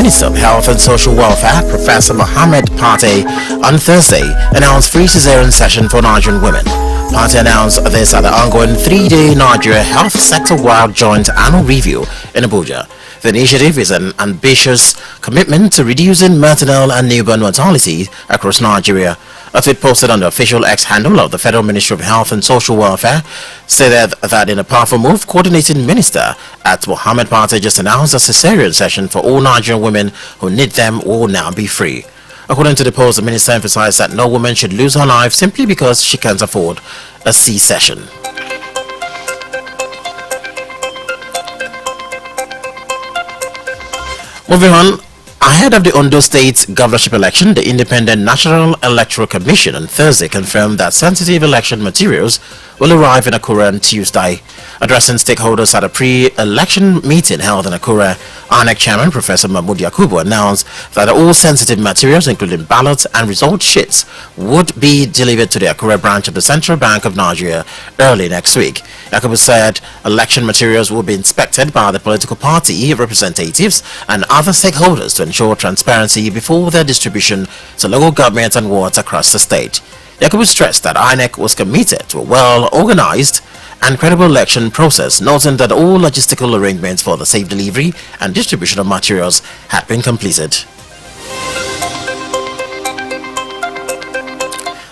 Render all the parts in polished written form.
Minister of Health and Social Welfare, Professor Mohammed Pate, on Thursday announced free cesarean session for Nigerian women. Pate announced this at the ongoing 3-day Nigeria Health Sector-wide Joint Annual Review in Abuja. The initiative is an ambitious commitment to reducing maternal and newborn mortality across Nigeria. A tweet posted on the official X handle of the Federal Ministry of Health and Social Welfare stated that in a powerful move, coordinating minister at Mohammed Pate just announced a cesarean session for all Nigerian women who need them will now be free. According to the post, the minister emphasized that no woman should lose her life simply because she can't afford a C-section. Moving on, ahead of the Ondo State governorship election, the Independent National Electoral Commission on Thursday confirmed that sensitive election materials will arrive in Akure on Tuesday. Addressing stakeholders at a pre-election meeting held in Akure, INEC Chairman Professor Mahmood Yakubu announced that all sensitive materials, including ballots and result sheets, would be delivered to the Akure branch of the Central Bank of Nigeria early next week. Yakubu said election materials will be inspected by the political party representatives and other stakeholders to ensure transparency before their distribution to local governments and wards across the state. Yakubu stressed that INEC was committed to a well-organized and credible election process, noting that all logistical arrangements for the safe delivery and distribution of materials had been completed.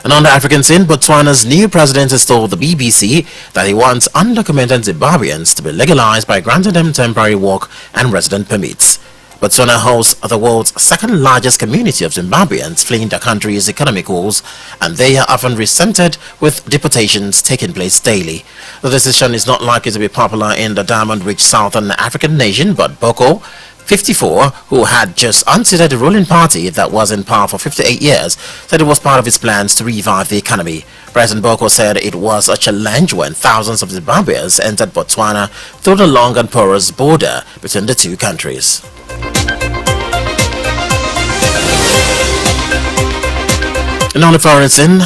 And on the African scene, Botswana's new president has told the BBC that he wants undocumented Zimbabweans to be legalized by granting them temporary work and resident permits. Botswana hosts the world's second largest community of Zimbabweans fleeing the country's economic woes, and they are often resented with deportations taking place daily. The decision is not likely to be popular in the diamond-rich southern African nation, but Boko, 54, who had just unseated the ruling party that was in power for 58 years, said it was part of his plans to revive the economy. President Boko said it was a challenge when thousands of Zimbabweans entered Botswana through the long and porous border between the two countries. And on the foreign scene,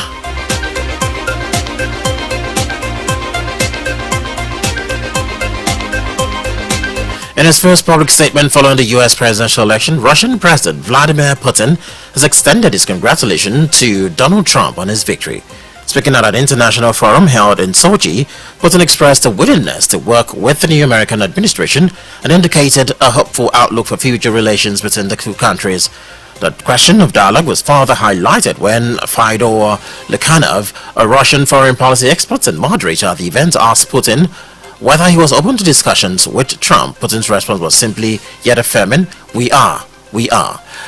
in his first public statement following the U.S. presidential election, Russian President Vladimir Putin has extended his congratulations to Donald Trump on his victory. Speaking at an international forum held in Sochi, Putin expressed a willingness to work with the new American administration and indicated a hopeful outlook for future relations between the two countries. The question of dialogue was further highlighted when Fyodor Lukyanov, a Russian foreign policy expert and moderator at the event, asked Putin whether he was open to discussions with Trump. Putin's response was simply yet affirming, we are.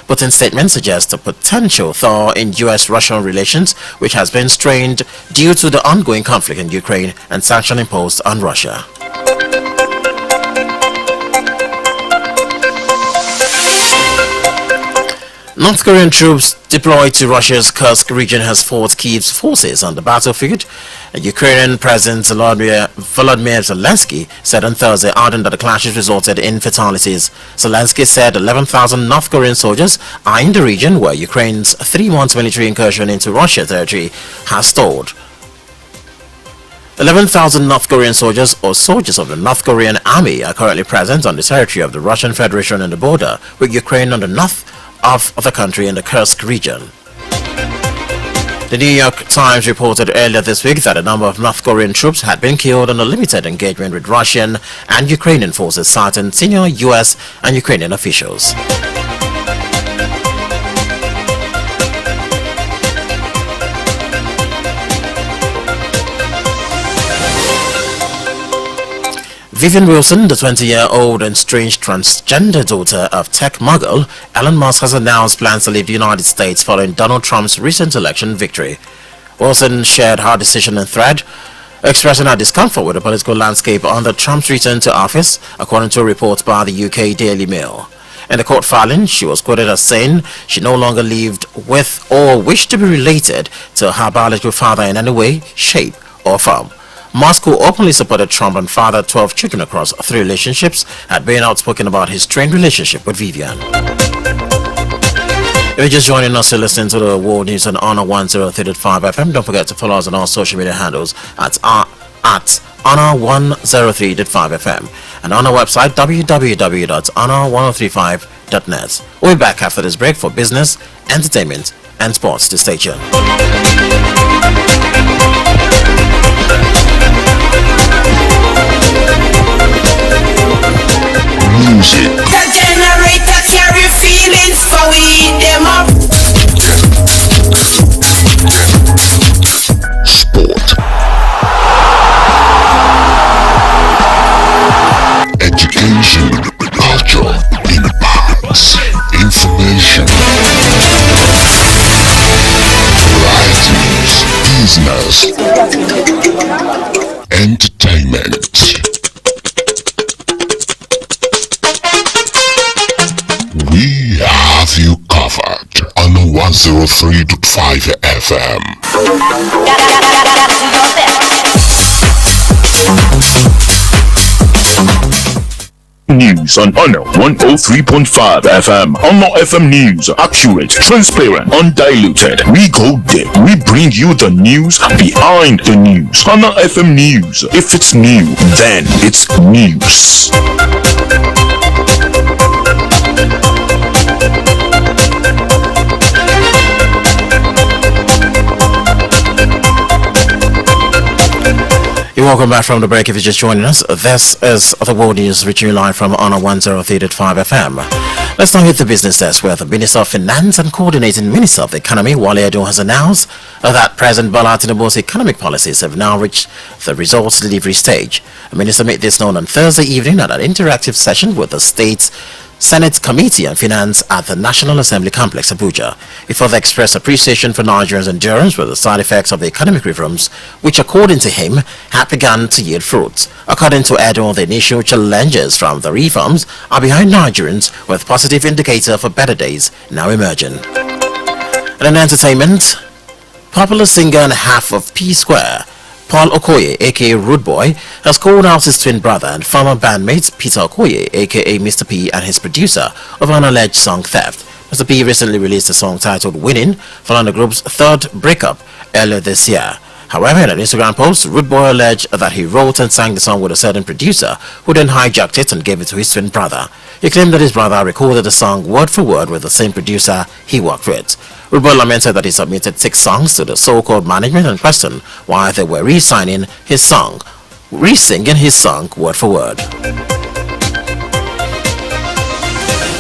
Putin's statement suggests a potential thaw in U.S.-Russian relations, which has been strained due to the ongoing conflict in Ukraine and sanctions imposed on Russia. North Korean troops deployed to Russia's Kursk region has fought Kyiv's forces on the battlefield. Ukrainian President Volodymyr Zelensky said on Thursday, adding that the clashes resulted in fatalities. Zelensky said 11,000 North Korean soldiers are in the region where Ukraine's 3-month military incursion into Russia territory has stalled. 11,000 North Korean soldiers or soldiers of the North Korean army are currently present on the territory of the Russian Federation and the border with Ukraine on the north of the country in the Kursk region. The New York Times reported earlier this week that a number of North Korean troops had been killed in a limited engagement with Russian and Ukrainian forces, citing senior U.S. and Ukrainian officials. Vivian Wilson, the 20-year-old and strange transgender daughter of tech mogul Elon Musk, has announced plans to leave the United States following Donald Trump's recent election victory. Wilson shared her decision in thread, expressing her discomfort with the political landscape under Trump's return to office, according to a report by the UK Daily Mail. In the court filing, she was quoted as saying she no longer lived with or wished to be related to her biological father in any way, shape, or form. Musk, who openly supported Trump and fathered 12 children across 3 relationships, had been outspoken about his strained relationship with Vivian. If you're just joining us, you're listening to the World News on Honor 103.5 FM. Don't forget to follow us on all social media handles at honor103.5 FM and on our website www.honor1035.net. We'll be back after this break for business, entertainment, and sports to stay tuned. Music. The generator carry feelings, so we eat them up. Sport. Education. Culture. Impacts. Information. Varieties. Business. Entertainment. We have you covered on 103.5 FM. News on Honor 103.5 FM. Honor FM News. Accurate, transparent, undiluted. We go deep. We bring you the news behind the news. Honor FM News. If it's new, then it's news. You're welcome back from the break if you're just joining us. This is the World News reaching you live from Honor 103.5 FM. Let's now hit the business desk where the Minister of Finance and Coordinating Minister of the Economy, Wale Edo, has announced that President Bola Tinubu's economic policies have now reached the results delivery stage. The minister made this known on Thursday evening at an interactive session with the state's Senate Committee on Finance at the National Assembly Complex, Abuja. He further expressed appreciation for Nigerians' endurance with the side effects of the economic reforms, which, according to him, had begun to yield fruits. According to Edo, the initial challenges from the reforms are behind Nigerians, with positive indicator for better days now emerging. And in entertainment, popular singer and half of P Square, Paul Okoye, aka Rude Boy, has called out his twin brother and former bandmate Peter Okoye, aka Mr. P, and his producer of an alleged song theft. Mr. P recently released a song titled Winning, following the group's third breakup earlier this year. However, in an Instagram post, Rude Boy alleged that he wrote and sang the song with a certain producer, who then hijacked it and gave it to his twin brother. He claimed that his brother recorded the song word for word with the same producer he worked with. Rude Boy lamented that he submitted 6 songs to the so-called management and questioned why they were re-singing his song word for word.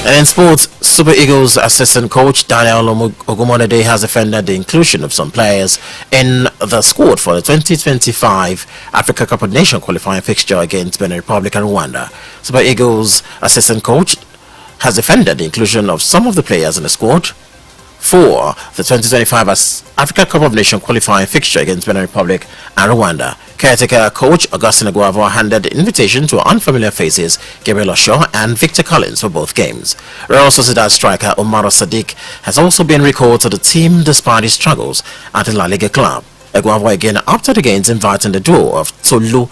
And in sports, Super Eagles assistant coach Daniel Ogumonede has defended the inclusion of some players in the squad for the 2025 Africa Cup of Nations qualifying fixture against Benin Republic and Rwanda. Super Eagles assistant coach has defended the inclusion of some of the players in the squad for the 2025 Africa Cup of Nations qualifying fixture against Benin Republic and Rwanda. Caretaker coach Augustine Aguavo handed the invitation to unfamiliar faces Gabriel Osho and Victor Collins for both games. Real Sociedad striker Omar Sadiq has also been recalled to the team despite his struggles at the La Liga club. Aguavo again opted against inviting the duo of Tolu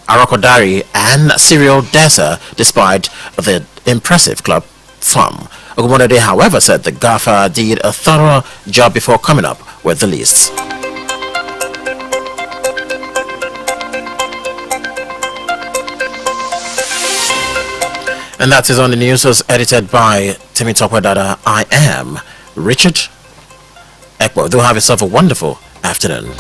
Arakodari and Cyril Dessa despite the impressive club form. Ogumonede, however, said the gaffer did a thorough job before coming up with the lists. And that is on the news, was edited by Timmy Tokwadada. I am Richard Ekbo. Do have yourself a wonderful afternoon.